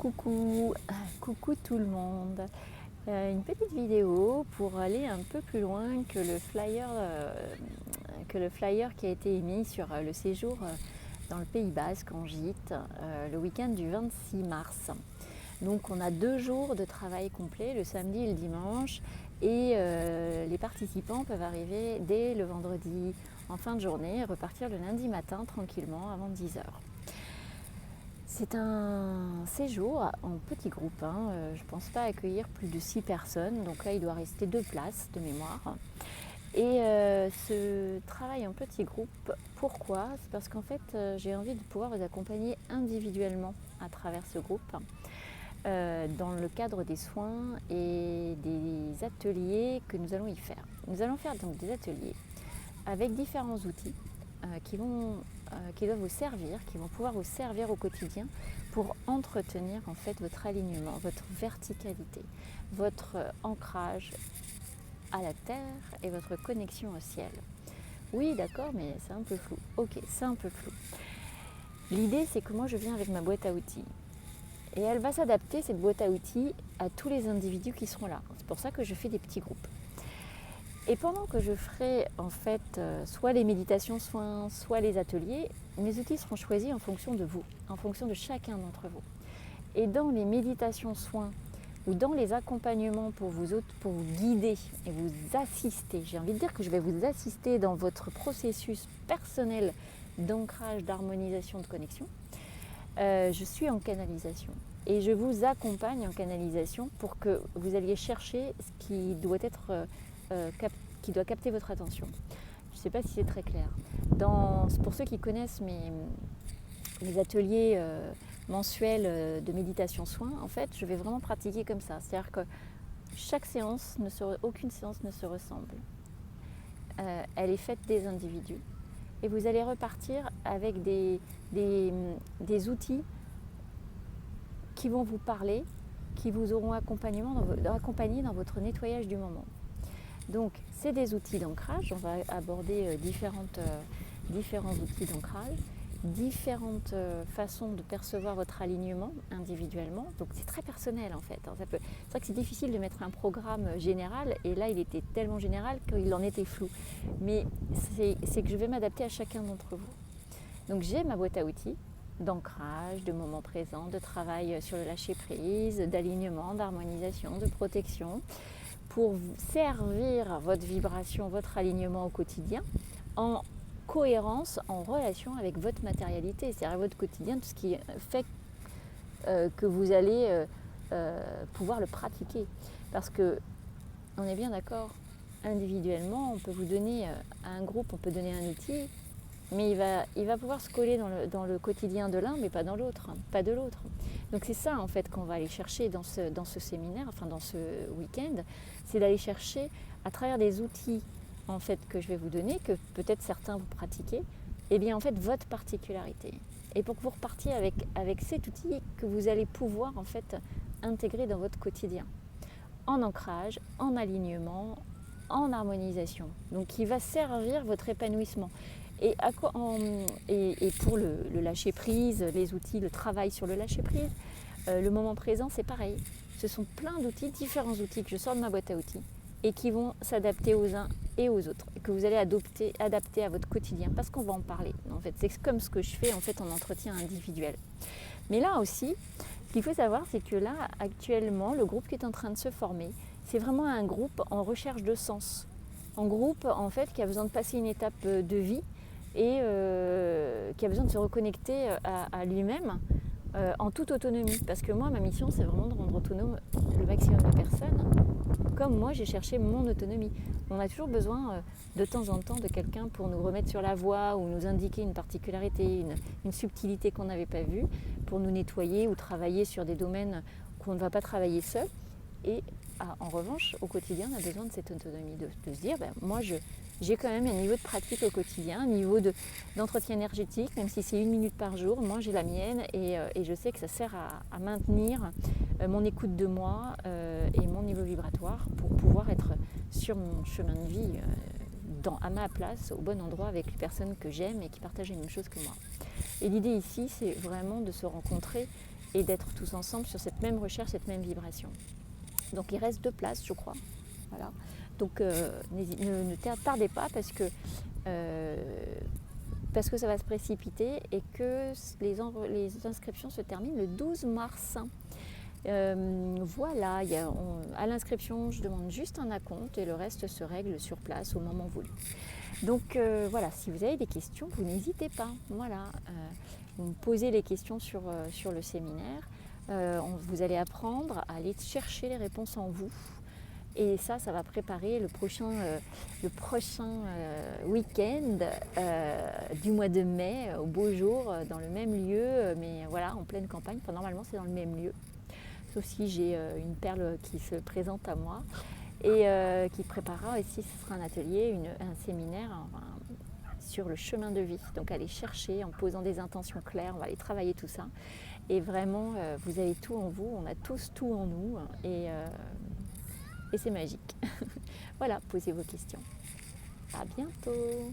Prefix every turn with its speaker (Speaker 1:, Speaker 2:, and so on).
Speaker 1: Coucou tout le monde. Une petite vidéo pour aller un peu plus loin que le flyer qui a été émis sur le séjour dans le Pays Basque en gîte le week-end du 26 mars. Donc on a 2 jours de travail complet, le samedi et le dimanche, et les participants peuvent arriver dès le vendredi en fin de journée et repartir le lundi matin tranquillement avant 10 heures. C'est un séjour en petit groupe, je ne pense pas accueillir plus de 6 personnes, donc là il doit rester 2 places de mémoire. Et ce travail en petit groupe, pourquoi ? C'est parce qu'en fait j'ai envie de pouvoir vous accompagner individuellement à travers ce groupe, dans le cadre des soins et des ateliers que nous allons y faire. Nous allons faire donc des ateliers avec différents outils qui doivent vous servir, qui vont pouvoir vous servir au quotidien pour entretenir en fait votre alignement, votre verticalité, votre ancrage à la terre et votre connexion au ciel. Oui, d'accord, mais c'est un peu flou. Ok, c'est un peu flou. L'idée, c'est que moi, je viens avec ma boîte à outils. Et elle va s'adapter, cette boîte à outils, à tous les individus qui seront là. C'est pour ça que je fais des petits groupes. Et pendant que je ferai en fait soit les méditations soins, soit les ateliers, mes outils seront choisis en fonction de vous, en fonction de chacun d'entre vous. Et dans les méditations soins ou dans les accompagnements pour vous guider et vous assister, j'ai envie de dire que je vais vous assister dans votre processus personnel d'ancrage, d'harmonisation, de connexion, je suis en canalisation. Et je vous accompagne en canalisation pour que vous alliez chercher ce qui doit être qui doit capter votre attention. Je ne sais pas si c'est très clair. Pour ceux qui connaissent mes ateliers mensuels de méditation soin, en fait, je vais vraiment pratiquer comme ça. C'est-à-dire que aucune séance ne se ressemble. Elle est faite des individus. Et vous allez repartir avec des outils qui vont vous parler, qui vous auront accompagné dans votre nettoyage du moment. Donc, c'est des outils d'ancrage. On va aborder différents outils d'ancrage, différentes façons de percevoir votre alignement individuellement. Donc, c'est très personnel en fait. C'est vrai que c'est difficile de mettre un programme général, et là, il était tellement général qu'il en était flou. Mais c'est que je vais m'adapter à chacun d'entre vous. Donc, j'ai ma boîte à outils d'ancrage, de moment présent, de travail sur le lâcher-prise, d'alignement, d'harmonisation, de protection, pour servir votre vibration, votre alignement au quotidien, en cohérence, en relation avec votre matérialité, c'est-à-dire votre quotidien, tout ce qui fait que vous allez pouvoir le pratiquer. Parce que, on est bien d'accord, individuellement, on peut vous donner à un groupe, on peut donner un outil, mais il va pouvoir se coller dans le quotidien de l'un, mais pas dans l'autre, pas de l'autre. Donc c'est ça en fait qu'on va aller chercher dans ce séminaire, enfin dans ce week-end, c'est d'aller chercher à travers des outils en fait que je vais vous donner, que peut-être certains vous pratiquez, et bien en fait votre particularité. Et pour que vous repartiez avec cet outil que vous allez pouvoir en fait intégrer dans votre quotidien, en ancrage, en alignement, en harmonisation. Donc qui va servir votre épanouissement. Et pour le lâcher prise, les outils, le travail sur le lâcher prise, le moment présent, c'est pareil. Ce sont plein d'outils, différents outils que je sors de ma boîte à outils et qui vont s'adapter aux uns et aux autres, et que vous allez adapter à votre quotidien, parce qu'on va en parler. En fait, c'est comme ce que je fais en fait en entretien individuel. Mais là aussi, ce qu'il faut savoir, c'est que là, actuellement, le groupe qui est en train de se former, c'est vraiment un groupe en recherche de sens. Un groupe en fait qui a besoin de passer une étape de vie et qui a besoin de se reconnecter à lui-même en toute autonomie. Parce que moi, ma mission, c'est vraiment de rendre autonome le maximum de personnes, comme moi, j'ai cherché mon autonomie. On a toujours besoin de temps en temps de quelqu'un pour nous remettre sur la voie ou nous indiquer une particularité, une subtilité qu'on n'avait pas vue, pour nous nettoyer ou travailler sur des domaines qu'on ne va pas travailler seul. Et en revanche, au quotidien, on a besoin de cette autonomie, de se dire, moi, j'ai quand même un niveau de pratique au quotidien, un niveau d'entretien énergétique, même si c'est 1 minute par jour, moi j'ai la mienne, et je sais que ça sert à maintenir mon écoute de moi et mon niveau vibratoire pour pouvoir être sur mon chemin de vie, à ma place, au bon endroit, avec les personnes que j'aime et qui partagent les mêmes choses que moi. Et l'idée ici, c'est vraiment de se rencontrer et d'être tous ensemble sur cette même recherche, cette même vibration. Donc il reste 2 places, je crois. Voilà. Donc ne tardez pas parce que ça va se précipiter et que les inscriptions se terminent le 12 mars. Voilà, à l'inscription, je demande juste un acompte et le reste se règle sur place au moment voulu. Donc voilà, si vous avez des questions, vous n'hésitez pas. Voilà, vous me posez les questions sur le séminaire. Vous allez apprendre à aller chercher les réponses en vous. Et ça va préparer le prochain week-end du mois de mai, au beau jour, dans le même lieu, mais voilà, en pleine campagne. Enfin, normalement, c'est dans le même lieu. Sauf si j'ai une perle qui se présente à moi et qui préparera aussi, ce sera un atelier, un séminaire sur le chemin de vie. Donc aller chercher en posant des intentions claires, on va aller travailler tout ça. Et vraiment, vous avez tout en vous, on a tous tout en nous et c'est magique. Voilà, posez vos questions. À bientôt.